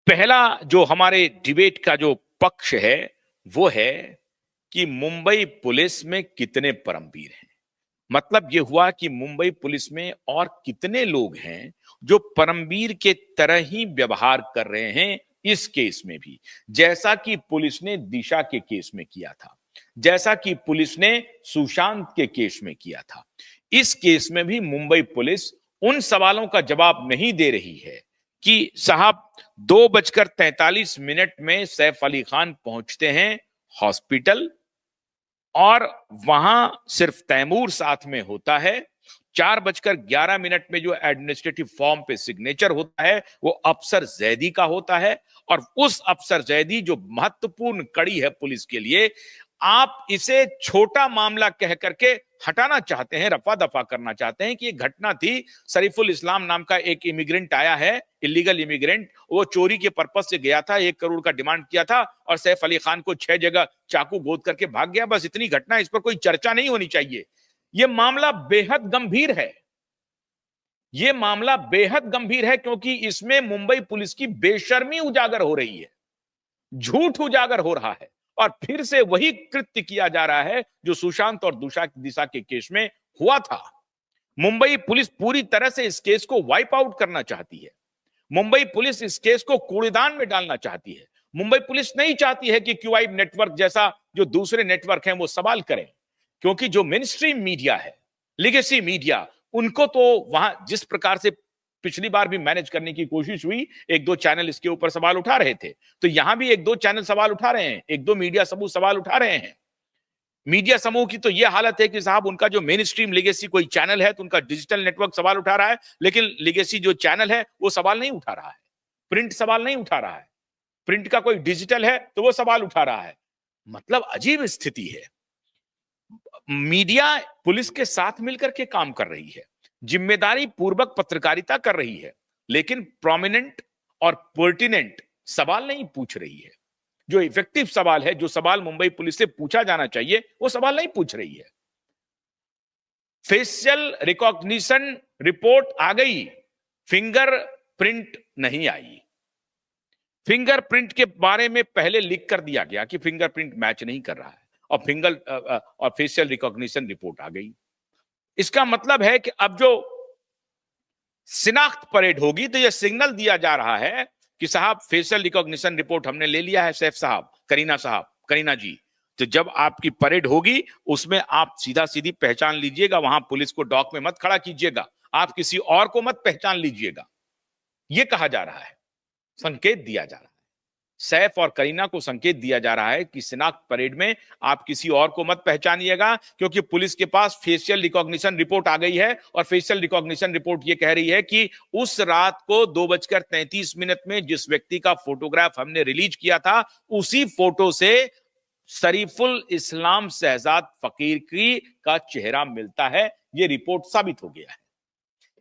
पहला जो हमारे डिबेट का जो पक्ष है वो है कि मुंबई पुलिस में कितने परमवीर हैं। मतलब ये हुआ कि मुंबई पुलिस में और कितने लोग हैं जो परमवीर के तरह ही व्यवहार कर रहे हैं इस केस में भी, जैसा कि पुलिस ने दिशा के केस में किया था, जैसा कि पुलिस ने सुशांत के केस में किया था। इस केस में भी मुंबई पुलिस उन सवालों का जवाब नहीं दे रही है कि साहब 2:43 में सैफ अली खान पहुंचते हैं हॉस्पिटल और वहां सिर्फ तैमूर साथ में होता है। 4:11 में जो एडमिनिस्ट्रेटिव फॉर्म पे सिग्नेचर होता है वो अफसर जैदी का होता है, और उस अफसर जैदी जो महत्वपूर्ण कड़ी है पुलिस के लिए, आप इसे छोटा मामला कह करके हटाना चाहते हैं, रफा दफा करना चाहते हैं कि ये घटना थी। सरीफुल इस्लाम नाम का एक इमिग्रेंट आया है, इलीगल इमिग्रेंट, वो चोरी के पर्पज से गया था, 1 करोड़ का डिमांड किया था और सैफ अली खान को 6 जगह चाकू गोद करके भाग गया। बस इतनी घटना, इस पर कोई चर्चा नहीं होनी चाहिए। यह मामला बेहद गंभीर है, यह मामला बेहद गंभीर है, क्योंकि इसमें मुंबई पुलिस की बेशर्मी उजागर हो रही है, झूठ उजागर हो रहा है, और फिर से वही कृत्य किया जा रहा है जो सुशांत और दिशा के केस में हुआ था। मुंबई पुलिस पूरी तरह से इस केस को वाइप आउट करना चाहती है। मुंबई पुलिस इस केस को कूड़ेदान में डालना चाहती है। मुंबई पुलिस नहीं चाहती है कि क्यूआई नेटवर्क जैसा जो दूसरे नेटवर्क हैं वो सवाल करें, क्योंकि जो मेन स्ट्रीम मीडिया है, लिगेसी मीडिया, उनको तो वहां जिस प्रकार से पिछली बार भी मैनेज करने की कोशिश हुई, 1-2 चैनल इसके ऊपर सवाल उठा रहे थे, तो यहां भी 1-2 चैनल सवाल उठा रहे हैं, 1-2 मीडिया समूह सवाल उठा रहे हैं। मीडिया समूह की तो यह हालत है कि साहब उनका जो मेन स्ट्रीम लेगेसी कोई चैनल है तो उनका डिजिटल नेटवर्क सवाल उठा रहा है, लेकिन लेगेसी जो चैनल है वो सवाल नहीं उठा रहा है, प्रिंट सवाल नहीं उठा रहा है। प्रिंट का कोई डिजिटल है तो वो सवाल उठा रहा है। मतलब अजीब स्थिति है। मीडिया पुलिस के साथ मिलकर के काम कर रही है, जिम्मेदारी पूर्वक पत्रकारिता कर रही है, लेकिन प्रोमिनेंट और पर्टिनेंट सवाल नहीं पूछ रही है। जो इफेक्टिव सवाल है, जो सवाल मुंबई पुलिस से पूछा जाना चाहिए, वो सवाल नहीं पूछ रही है। फेशियल रिकॉग्निशन रिपोर्ट आ गई, फिंगर प्रिंट नहीं आई। फिंगरप्रिंट के बारे में पहले लिख कर दिया गया कि फिंगरप्रिंट मैच नहीं कर रहा है, और फेशियल रिकॉग्निशन रिपोर्ट आ गई। इसका मतलब है कि अब जो शिनाख्त परेड होगी तो यह सिग्नल दिया जा रहा है कि साहब फेशियल रिकॉग्निशन रिपोर्ट हमने ले लिया है, सैफ साहब, करीना जी, तो जब आपकी परेड होगी उसमें आप सीधा सीधी पहचान लीजिएगा, वहां पुलिस को डॉक में मत खड़ा कीजिएगा, आप किसी और को मत पहचान लीजिएगा। यह कहा जा रहा है, संकेत दिया जा रहा है, सैफ और करीना को संकेत दिया जा रहा है कि शिनाख्त परेड में आप किसी और को मत पहचानिएगा, क्योंकि पुलिस के पास फेशियल रिकॉग्निशन रिपोर्ट आ गई है, और फेशियल रिकॉग्निशन रिपोर्ट ये कह रही है कि उस रात को 2:33 में जिस व्यक्ति का फोटोग्राफ हमने रिलीज किया था, उसी फोटो से शरीफुल इस्लाम शहजाद फकीर की का चेहरा मिलता है। यह रिपोर्ट साबित हो गया है।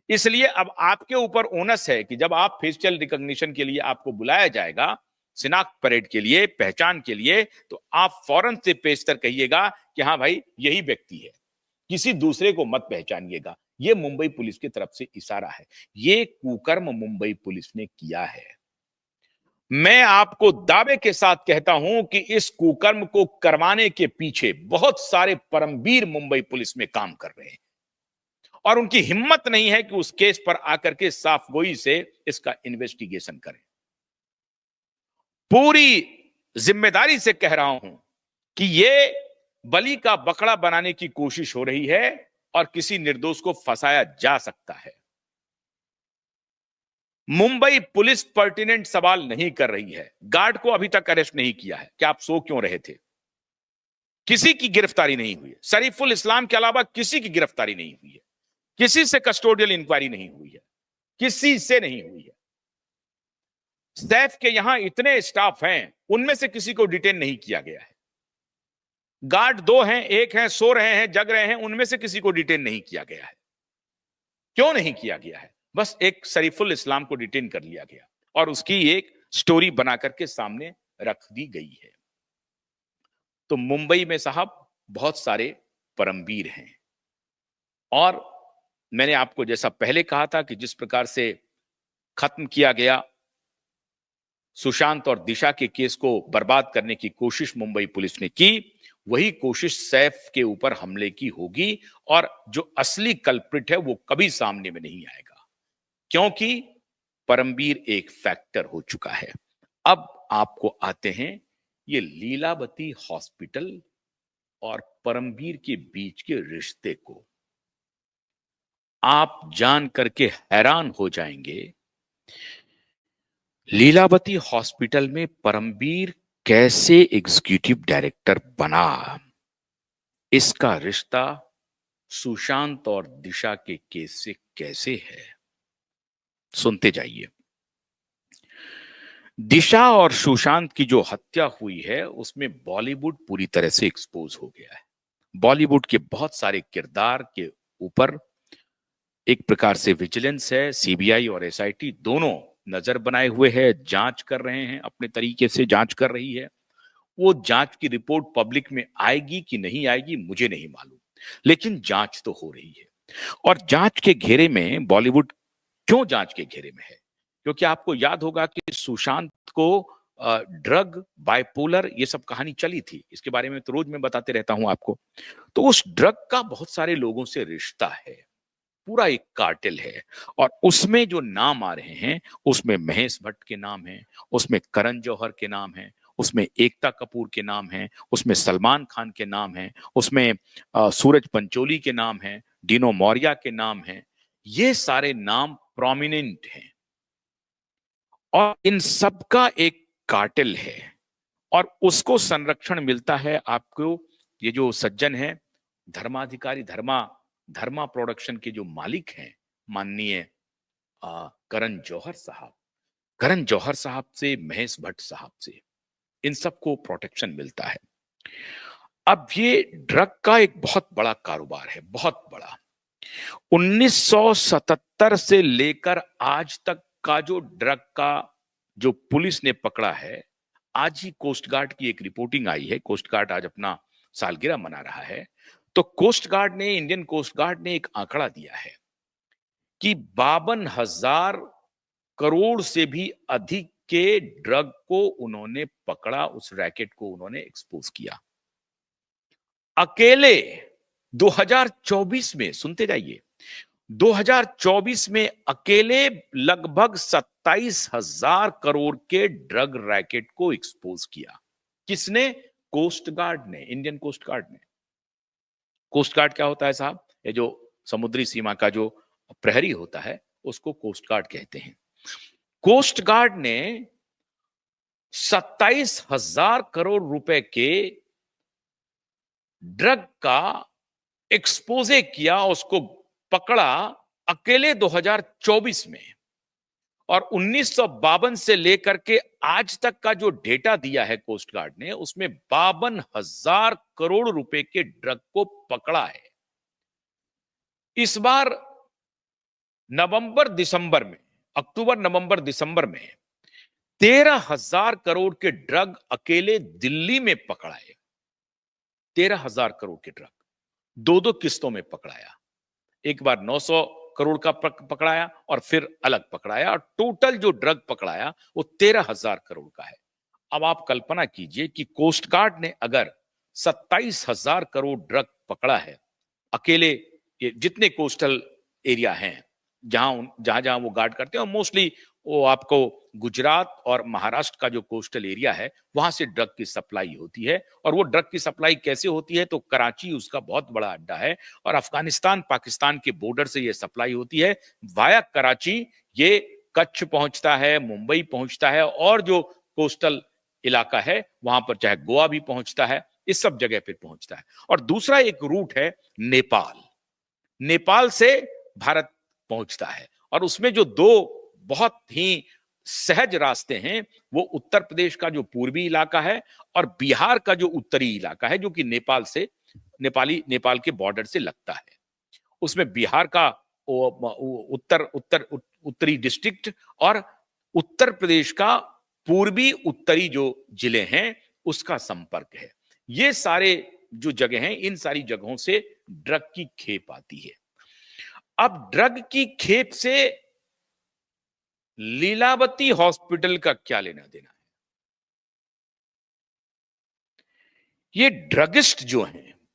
इसलिए अब आपके ऊपर ओनस है कि जब आप फेशियल रिकॉग्निशन के लिए आपको बुलाया जाएगा, शिनाख्त परेड के लिए, पहचान के लिए, तो आप फौरन से पेशतर कहिएगा कि हाँ भाई यही व्यक्ति है, किसी दूसरे को मत पहचानिएगा। यह मुंबई पुलिस की तरफ से इशारा है। यह कुकर्म मुंबई पुलिस ने किया है। मैं आपको दावे के साथ कहता हूं कि इस कुकर्म को करवाने के पीछे बहुत सारे परमवीर मुंबई पुलिस में काम कर रहे हैं, और उनकी हिम्मत नहीं है कि उस केस पर आकर के साफगोई से इसका इन्वेस्टिगेशन करें। पूरी जिम्मेदारी से कह रहा हूं कि यह बलि का बकरा बनाने की कोशिश हो रही है, और किसी निर्दोष को फंसाया जा सकता है। मुंबई पुलिस पर्टिनेंट सवाल नहीं कर रही है। गार्ड को अभी तक अरेस्ट नहीं किया है कि आप सो क्यों रहे थे, किसी की गिरफ्तारी नहीं हुई है। शरीफुल इस्लाम के अलावा किसी की गिरफ्तारी नहीं हुई है, किसी से कस्टोडियल इंक्वायरी नहीं हुई है, किसी से नहीं हुई है। सैफ के यहां इतने स्टाफ हैं, उनमें से किसी को डिटेन नहीं किया गया है। गार्ड 2 हैं, 1 हैं सो रहे हैं, जग रहे हैं, उनमें से किसी को डिटेन नहीं किया गया है। क्यों नहीं किया गया है? बस एक शरीफुल इस्लाम को डिटेन कर लिया गया और उसकी एक स्टोरी बना करके सामने रख दी गई है। तो मुंबई में साहब बहुत सारे परमवीर हैं, और मैंने आपको जैसा पहले कहा था कि जिस प्रकार से खत्म किया गया सुशांत और दिशा के केस को बर्बाद करने की कोशिश मुंबई पुलिस ने की, वही कोशिश सैफ के ऊपर हमले की होगी और जो असली कल्प्रिट है वो कभी सामने में नहीं आएगा, क्योंकि परमबीर एक फैक्टर हो चुका है। अब आपको आते हैं ये लीलावती हॉस्पिटल और परमबीर के बीच के रिश्ते को। आप जान करके हैरान हो जाएंगे, लीलावती हॉस्पिटल में परमबीर कैसे एग्जीक्यूटिव डायरेक्टर बना। इसका रिश्ता सुशांत और दिशा के केस से कैसे है, सुनते जाइए। दिशा और सुशांत की जो हत्या हुई है उसमें बॉलीवुड पूरी तरह से एक्सपोज हो गया है। बॉलीवुड के बहुत सारे किरदार के ऊपर एक प्रकार से विजिलेंस है, सीबीआई और एसआईटी दोनों नजर बनाए हुए है, जांच कर रहे हैं, अपने तरीके से जांच कर रही है। वो जांच की रिपोर्ट पब्लिक में आएगी कि नहीं आएगी मुझे नहीं मालूम, लेकिन जांच तो हो रही है। और जांच के घेरे में बॉलीवुड क्यों जांच के घेरे में है, क्योंकि आपको याद होगा कि सुशांत को ड्रग, बाइपोलर, ये सब कहानी चली थी। इसके बारे में तो रोज मैं बताते रहता हूं आपको। तो उस ड्रग का बहुत सारे लोगों से रिश्ता है, पूरा एक कार्टेल है। और उसमें जो नाम आ रहे हैं उसमें महेश भट्ट के नाम है, उसमें करण जौहर के नाम है, उसमें एकता कपूर के नाम है, उसमें सलमान खान के नाम है, उसमें सूरज पंचोली के नाम है, डिनो मौर्या के नाम है। ये सारे नाम प्रोमिनेंट हैं और इन सबका एक कार्टेल है और उसको संरक्षण मिलता है। आपको ये जो सज्जन है धर्माधिकारी, धर्मा प्रोडक्शन के जो मालिक हैं माननीय करण जौहर साहब से, महेश भट्ट साहब से, इन सबको प्रोटेक्शन मिलता है। अब ये ड्रग का एक बहुत बड़ा कारोबार है, बहुत बड़ा। 1977 से लेकर आज तक का जो ड्रग का जो पुलिस ने पकड़ा है, आज ही कोस्ट गार्ड की एक रिपोर्टिंग आई है। कोस्ट गार्ड आज अपना सालगिरह मना रहा है। तो कोस्ट गार्ड ने, इंडियन कोस्ट गार्ड ने एक आंकड़ा दिया है कि 52,000 करोड़ से भी अधिक के ड्रग को उन्होंने पकड़ा, उस रैकेट को उन्होंने एक्सपोज किया। अकेले 2024 में, सुनते जाइए, 2024 में अकेले लगभग 27,000 करोड़ के ड्रग रैकेट को एक्सपोज किया। किसने? कोस्ट गार्ड ने, इंडियन कोस्ट गार्ड ने। कोस्ट गार्ड क्या होता है साहब? ये जो समुद्री सीमा का जो प्रहरी होता है उसको कोस्ट गार्ड कहते हैं। कोस्ट गार्ड ने 27,000 करोड़ रुपए के ड्रग का एक्सपोजे किया, उसको पकड़ा अकेले 2024 में। और 1952 से लेकर के आज तक का जो डेटा दिया है कोस्ट गार्ड ने, उसमें 52,000 करोड़ रुपए के ड्रग को पकड़ा है। इस बार अक्टूबर नवंबर दिसंबर में 13,000 करोड़ के ड्रग अकेले दिल्ली में पकड़ाए। 13,000 करोड़ के ड्रग दो दो किस्तों में पकड़ाया। एक बार 900 करोड़ का पकड़ाया और फिर अलग पकड़ाया, और टोटल जो ड्रग पकड़ाया वो 13,000 करोड़ का है। अब आप कल्पना कीजिए कि कोस्ट गार्ड ने अगर 27,000 करोड़ ड्रग पकड़ा है अकेले, जितने कोस्टल एरिया हैं जहां जहां वो गार्ड करते हैं, और मोस्टली वो आपको गुजरात और महाराष्ट्र का जो कोस्टल एरिया है वहां से ड्रग की सप्लाई होती है। और वो ड्रग की सप्लाई कैसे होती है? तो कराची उसका बहुत बड़ा अड्डा है और अफगानिस्तान पाकिस्तान के बॉर्डर से ये सप्लाई होती है वाया कराची। ये कच्छ पहुंचता है, मुंबई पहुंचता है, और जो कोस्टल इलाका है वहां पर चाहे गोवा भी पहुंचता है, इस सब जगह पे पहुंचता है। और दूसरा एक रूट है नेपाल, नेपाल से भारत पहुंचता है। और उसमें जो दो बहुत ही सहज रास्ते हैं वो उत्तर प्रदेश का जो पूर्वी इलाका है और बिहार का जो उत्तरी इलाका है, जो कि नेपाल के बॉर्डर से लगता है। उसमें बिहार का उत्तरी डिस्ट्रिक्ट और उत्तर प्रदेश का पूर्वी उत्तरी जो जिले हैं उसका संपर्क है। ये सारे जो जगह हैं, इन सारी जगहों से ड्रग की खेप आती है। अब ड्रग की खेप से लीलावती हॉस्पिटल का क्या लेना देना है? ये ड्रगिस्ट जो हैं